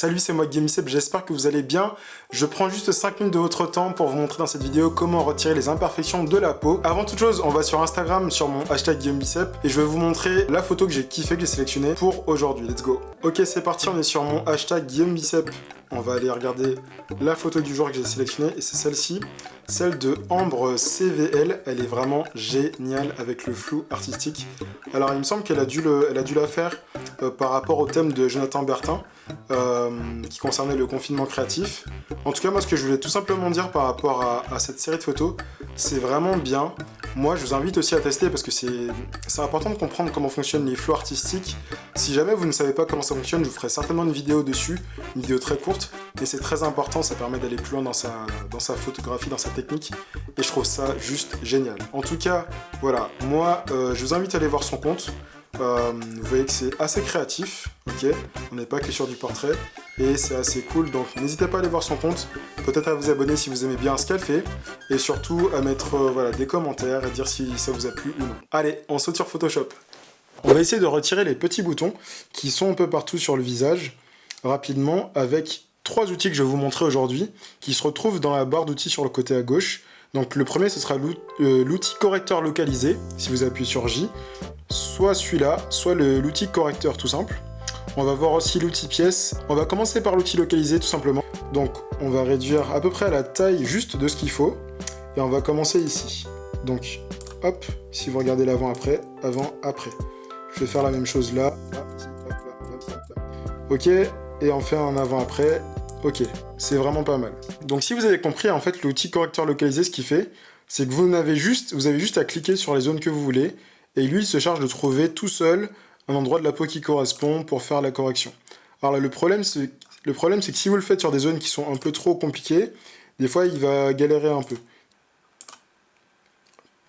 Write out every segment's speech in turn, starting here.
Salut, c'est moi GameBicep, j'espère que vous allez bien. Je prends juste 5 minutes de votre temps pour vous montrer dans cette vidéo comment retirer les imperfections de la peau. Avant toute chose, on va sur Instagram sur mon hashtag GameBicep et je vais vous montrer la photo que j'ai kiffé, que j'ai sélectionnée pour aujourd'hui. Let's go. Ok, c'est parti, on est sur mon hashtag GameBicep. On va aller regarder la photo du jour que j'ai sélectionnée et c'est celle-ci. Celle de Ambre CVL, elle est vraiment géniale avec le flou artistique. Alors il me semble qu'elle a dû la faire par rapport au thème de Jonathan Bertin qui concernait le confinement créatif. En tout cas, moi ce que je voulais tout simplement dire par rapport à cette série de photos, c'est vraiment bien. Moi je vous invite aussi à tester parce que c'est important de comprendre comment fonctionnent les flous artistiques. Si jamais vous ne savez pas comment ça fonctionne, je vous ferai certainement une vidéo dessus, une vidéo très courte, mais c'est très important, ça permet d'aller plus loin dans sa photographie, dans sa technique, et je trouve ça juste génial. En tout cas, voilà, moi je vous invite à aller voir son compte. Vous voyez que c'est assez créatif, ok, on n'est pas que sur du portrait, et c'est assez cool, donc n'hésitez pas à aller voir son compte, peut-être à vous abonner si vous aimez bien ce qu'elle fait, et surtout à mettre voilà, des commentaires et dire si ça vous a plu ou non. Allez, on saute sur Photoshop. On va essayer de retirer les petits boutons qui sont un peu partout sur le visage, rapidement, avec 3 outils que je vais vous montrer aujourd'hui, qui se retrouvent dans la barre d'outils sur le côté à gauche. Donc le premier, ce sera l'outil correcteur localisé, si vous appuyez sur J, soit celui-là, soit l'outil correcteur tout simple. On va voir aussi l'outil pièce. On va commencer par l'outil localisé tout simplement. Donc on va réduire à peu près à la taille juste de ce qu'il faut. Et on va commencer ici. Donc hop, si vous regardez l'avant-après, avant-après. Je vais faire la même chose là. Ok, et on fait un avant-après. Ok, c'est vraiment pas mal. Donc si vous avez compris, en fait, l'outil correcteur localisé, ce qu'il fait, c'est que vous avez juste à cliquer sur les zones que vous voulez, et lui, il se charge de trouver tout seul un endroit de la peau qui correspond pour faire la correction. Alors là, le problème, c'est que si vous le faites sur des zones qui sont un peu trop compliquées, des fois, il va galérer un peu.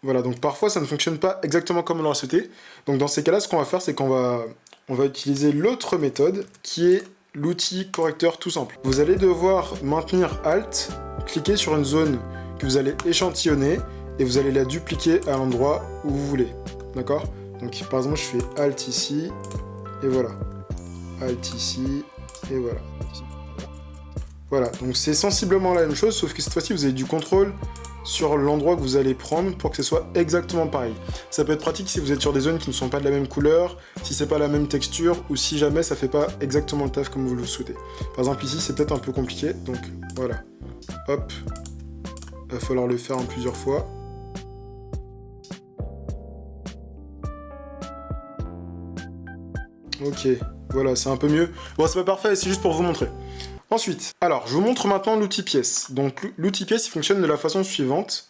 Voilà, donc parfois, ça ne fonctionne pas exactement comme on l'aurait souhaité. Donc dans ces cas-là, ce qu'on va faire, c'est qu'on va utiliser l'autre méthode, qui est l'outil correcteur tout simple. Vous allez devoir maintenir Alt, cliquer sur une zone que vous allez échantillonner et vous allez la dupliquer à l'endroit où vous voulez. D'accord? Donc par exemple, je fais Alt ici et voilà. Alt ici et voilà. Voilà, donc c'est sensiblement la même chose, sauf que cette fois-ci, vous avez du contrôle sur l'endroit que vous allez prendre pour que ce soit exactement pareil. Ça peut être pratique si vous êtes sur des zones qui ne sont pas de la même couleur, si c'est pas la même texture, ou si jamais ça fait pas exactement le taf comme vous le souhaitez. Par exemple ici, c'est peut-être un peu compliqué, donc voilà. Hop, va falloir le faire en plusieurs fois. Ok, voilà, c'est un peu mieux. Bon, c'est pas parfait, c'est juste pour vous montrer. Ensuite, alors, je vous montre maintenant l'outil pièce. Donc, l'outil pièce, il fonctionne de la façon suivante.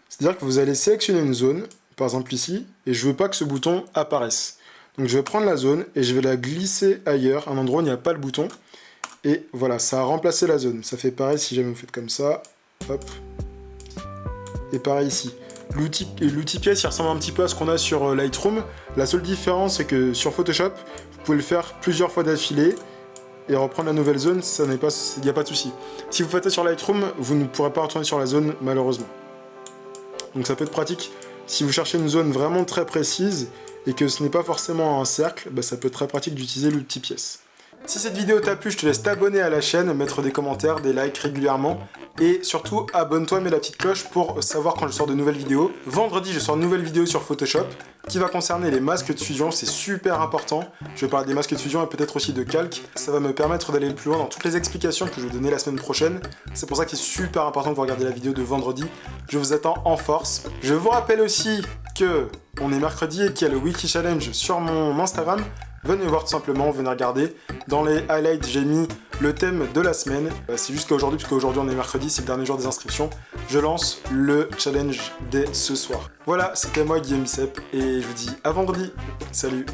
C'est-à-dire que vous allez sélectionner une zone, par exemple ici, et je veux pas que ce bouton apparaisse. Donc, je vais prendre la zone et je vais la glisser ailleurs, un endroit où il n'y a pas le bouton. Et voilà, ça a remplacé la zone. Ça fait pareil si jamais vous faites comme ça. Hop. Et pareil ici. L'outil pièce, il ressemble un petit peu à ce qu'on a sur Lightroom. La seule différence, c'est que sur Photoshop, vous pouvez le faire plusieurs fois d'affilée. Et reprendre la nouvelle zone, il n'y a pas de souci. Si vous faites ça sur Lightroom, vous ne pourrez pas retourner sur la zone, malheureusement. Donc ça peut être pratique. Si vous cherchez une zone vraiment très précise, et que ce n'est pas forcément un cercle, bah ça peut être très pratique d'utiliser l'outil pièce. Si cette vidéo t'a plu, je te laisse t'abonner à la chaîne, mettre des commentaires, des likes régulièrement. Et surtout, abonne-toi, mets la petite cloche pour savoir quand je sors de nouvelles vidéos. Vendredi, je sors une nouvelle vidéo sur Photoshop qui va concerner les masques de fusion, c'est super important. Je vais parler des masques de fusion et peut-être aussi de calque. Ça va me permettre d'aller plus loin dans toutes les explications que je vais donner la semaine prochaine. C'est pour ça qu'il est super important de vous regarder la vidéo de vendredi. Je vous attends en force. Je vous rappelle aussi que on est mercredi et qu'il y a le Weekly Challenge sur mon Instagram. Venez voir tout simplement, venez regarder. Dans les highlights, j'ai mis le thème de la semaine. C'est juste qu'aujourd'hui, puisque aujourd'hui on est mercredi, c'est le dernier jour des inscriptions, je lance le challenge dès ce soir. Voilà, c'était moi Guillaume Bicep et je vous dis à vendredi. Salut!